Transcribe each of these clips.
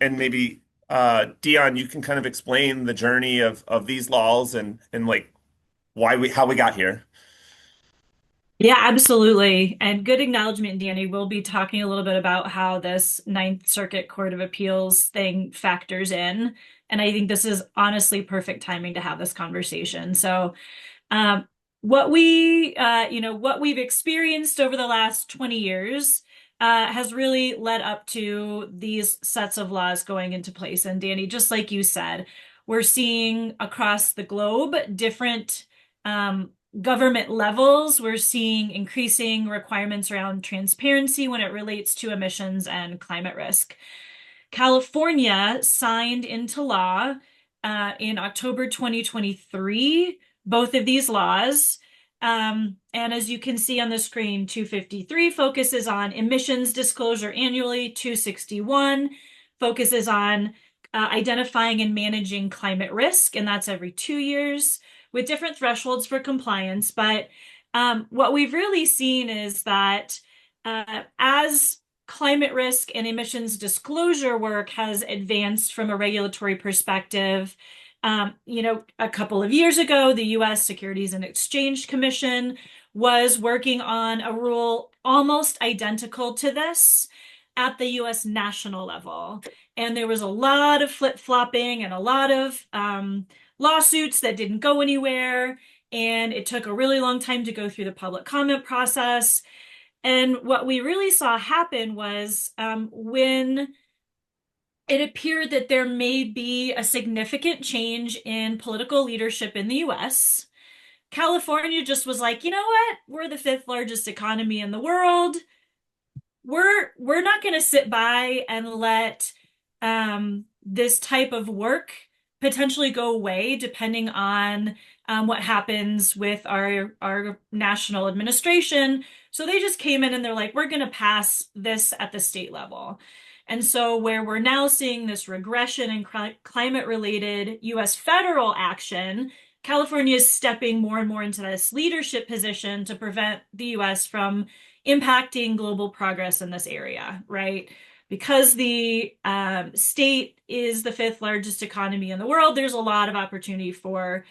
And maybe Dion, you can kind of explain the journey of these laws and like why we how we got here. Yeah, absolutely. And good acknowledgement, Danny. We'll be talking a little bit about how this Ninth Circuit Court of Appeals thing factors in. And I think this is honestly perfect timing to have this conversation. So, um, what we've experienced over the last 20 years has really led up to these sets of laws going into place. And Danny, just like you said, we're seeing across the globe different um, government levels. We're seeing increasing requirements around transparency when it relates to emissions and climate risk. California signed into law in October 2023 both of these laws. And as you can see on the screen, 253 focuses on emissions disclosure annually, 261 focuses on identifying and managing climate risk, and that's every 2 years with different thresholds for compliance. But what we've really seen is that as climate risk and emissions disclosure work has advanced from a regulatory perspective. A couple of years ago, the US Securities and Exchange Commission was working on a rule almost identical to this at the US national level. And there was a lot of flip-flopping and a lot of lawsuits that didn't go anywhere. And it took a really long time to go through the public comment process. And what we really saw happen was when it appeared that there may be a significant change in political leadership in the US, California just was like, you know what? We're the fifth largest economy in the world. We're not going to sit by and let this type of work potentially go away, depending on what happens with our national administration. So they just came in and they're like, we're going to pass this at the state level. And so where we're now seeing this regression in climate related US federal action, California is stepping more and more into this leadership position to prevent the US from impacting global progress in this area, right? Because the state is the fifth largest economy in the world, there's a lot of opportunity for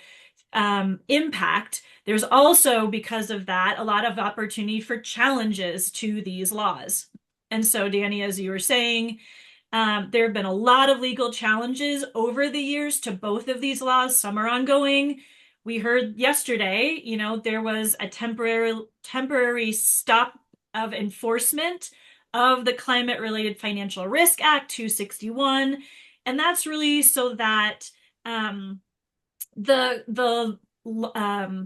impact. There's also, because of that, a lot of opportunity for challenges to these laws. And so, Danny, as you were saying, there have been a lot of legal challenges over the years to both of these laws. Some are ongoing. We heard yesterday, there was a temporary stop of enforcement of the Climate Related Financial Risk Act 261. And that's really so that the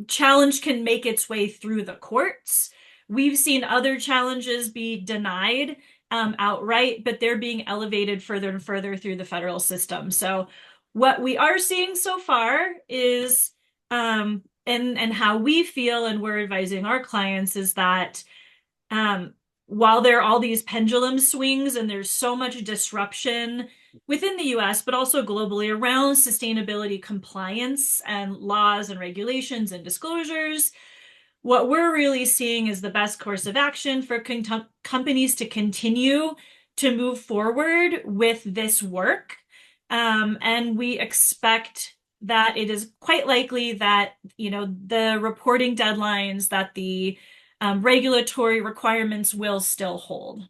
challenge can make its way through the courts. We've seen other challenges be denied outright, but they're being elevated further and further through the federal system. So what we are seeing so far is, and how we feel and we're advising our clients is that um, while there are all these pendulum swings and there's so much disruption within the US, but also globally around sustainability compliance and laws and regulations and disclosures, what we're really seeing is the best course of action for companies to continue to move forward with this work. And we expect that it is quite likely that, the reporting deadlines, that the regulatory requirements will still hold.